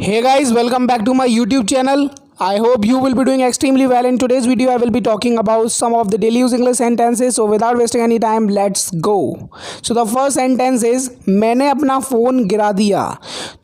Hey guys, welcome back to my YouTube channel. I hope you will be doing extremely well. In today's video, I will be talking about some of the daily use English sentences. So without wasting any time, let's go. So the first sentence is मैंने अपना phone गिरा दिया.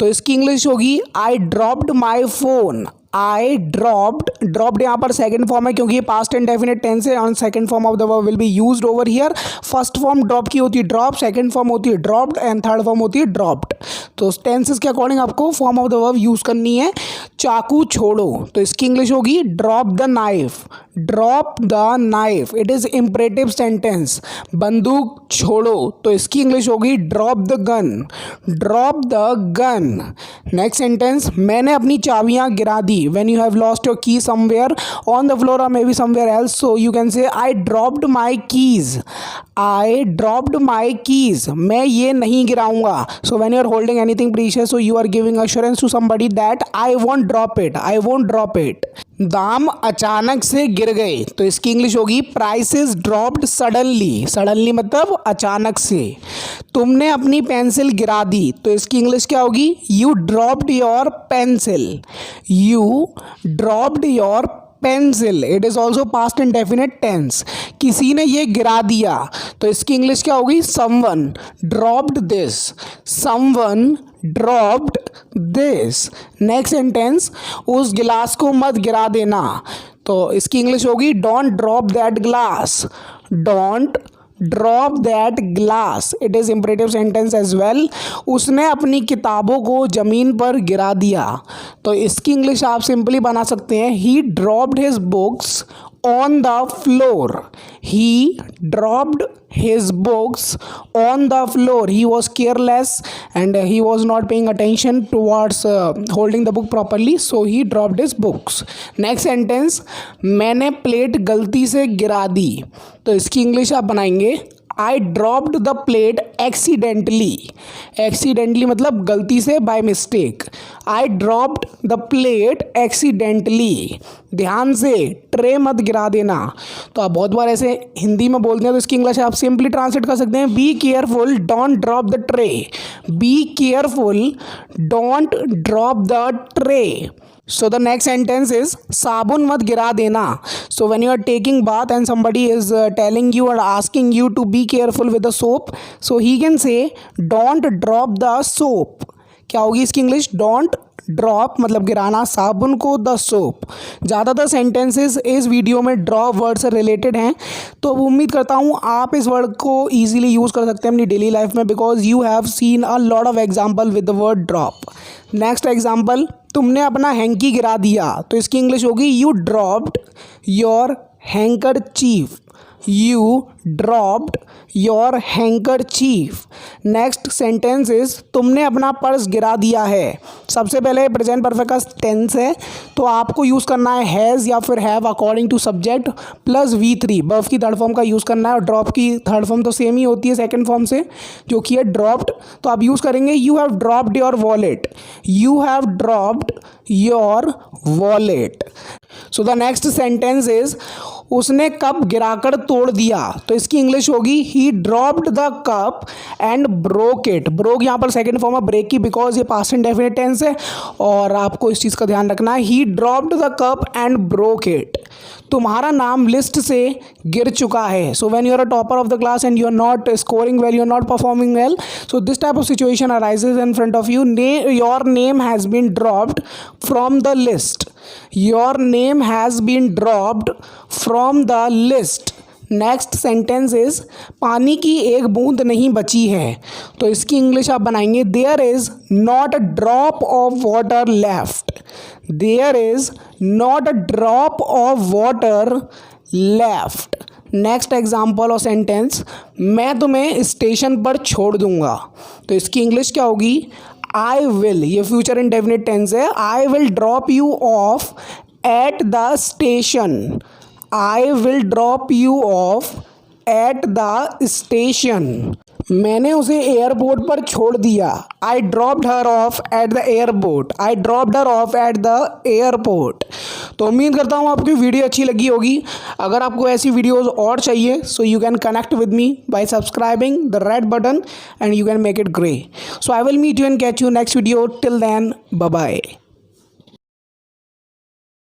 तो इसकी English होगी I dropped my phone. I dropped यहाँ पर second form है क्योंकि ये पास्ट इंडेफिनिट टेंस है और second form of the verb will be used over here. First form drop की होती है ड्रॉप, सेकंड फॉर्म होती है ड्रॉप्ड एंड थर्ड फॉर्म होती है ड्रॉप्ड. तो टेंसेस के अकॉर्डिंग आपको form of the verb use करनी है. चाकू छोड़ो तो इसकी इंग्लिश होगी drop the knife. Drop the knife, it is imperative sentence. बंदूक छोड़ो तो इसकी इंग्लिश होगी drop the gun. Drop the gun. Next sentence मैंने अपनी चाबियाँ गिरा दी. When you have lost your key somewhere on the floor or maybe somewhere else, so you can say I dropped my keys. I dropped my keys. मैं ये नहीं गिराऊंगा. So when you are holding anything precious, so you are giving assurance to somebody that I won't drop it. I won't drop it. दाम अचानक से गिर गए तो इसकी इंग्लिश होगी प्राइसेस ड्रॉप्ड सडनली. सडनली मतलब अचानक से. तुमने अपनी पेंसिल गिरा दी तो इसकी इंग्लिश क्या होगी you dropped your pencil. You dropped your pencil. It is also past indefinite tense. किसी ने ये गिरा दिया तो इसकी इंग्लिश क्या होगी someone dropped this. Someone dropped this. Next sentence उस गिलास को मत गिरा देना तो इसकी इंग्लिश होगी don't drop that glass. Don't drop that glass. It is imperative sentence as well. उसने अपनी किताबों को ज़मीन पर गिरा दिया तो इसकी इंग्लिश आप सिंपली बना सकते हैं ही dropped his books on the floor. He dropped his books on the floor. He was careless and he was not paying attention towards holding the book properly, so he dropped his books. Next sentence मैंने plate गलती से गिरा दी तो इसकी English आप बनाएंगे I dropped the plate accidentally. Accidentally मतलब गलती से, by mistake. I dropped the plate accidentally. ध्यान से ट्रे मत गिरा देना. तो आप बहुत बार ऐसे हिंदी में बोलते हैं तो इसकी इंग्लिश आप सिंपली ट्रांसलेट कर सकते हैं be careful don't drop the tray. Be careful don't drop the tray. So the next sentence is साबुन मत गिरा देना. So when you are taking bath and somebody is telling you or asking you to be careful with the soap, so he can say don't drop the soap. क्या होगी इसकी English don't drop मतलब गिराना साबुन को the soap. ज़्यादातर sentences इस video में ड्रॉप वर्ड से रिलेटेड हैं तो उम्मीद करता हूँ आप इस वर्ड को ईजिली यूज़ कर सकते हैं अपनी डेली लाइफ में because you have seen a lot of example with the word drop. Next example तुमने अपना हैंकी गिरा दिया तो इसकी इंग्लिश होगी you dropped your handkerchief. You dropped your handkerchief. Next sentence is तुमने अपना पर्स गिरा दिया है. सबसे पहले प्रेजेंट परफेक्ट का टेंस है तो आपको यूज़ करना है हैज़ या फिर have according to subject plus V3. Verb की थर्ड फॉर्म का यूज़ करना है और ड्रॉप की थर्ड फॉर्म तो सेम ही होती है सेकंड फॉर्म से जो कि है ड्रॉप्ड. तो आप यूज़ करेंगे you have dropped your wallet. You have dropped your wallet. So the next sentence is उसने कप गिराकर तोड़ दिया तो इसकी इंग्लिश होगी ही dropped the cup and broke it. Broke यहाँ पर सेकंड फॉर्म है ब्रेक की बिकॉज ये पास्ट इंडेफिनिट टेंस है और आपको इस चीज़ का ध्यान रखना है. ही dropped the cup and broke it. तुम्हारा नाम लिस्ट से गिर चुका है. So when you are a topper of the class and you are not scoring well, you are not performing well, so this type of situation arises in front of you. Your name has been dropped from the list. Your name has been dropped from the list. Next sentence is पानी की एक बूंद नहीं बची है तो इसकी English आप बनाएंगे there is not a drop of water left. There is not a drop of water left. Next example और सेंटेंस मैं तुम्हें स्टेशन पर छोड़ दूंगा तो इसकी इंग्लिश क्या होगी आई विल. ये फ्यूचर इंडेफिनिट टेंस है. I will drop you of at the station. I will drop you of at the station. मैंने उसे एयरपोर्ट पर छोड़ दिया. I dropped her of at the airport. I dropped her of at the airport. तो उम्मीद करता हूँ आपकी वीडियो अच्छी लगी होगी. अगर आपको ऐसी वीडियोस और चाहिए so you can connect with me by subscribing the red button and you can make it grey. So I will meet you and catch you next video. Till then bye bye.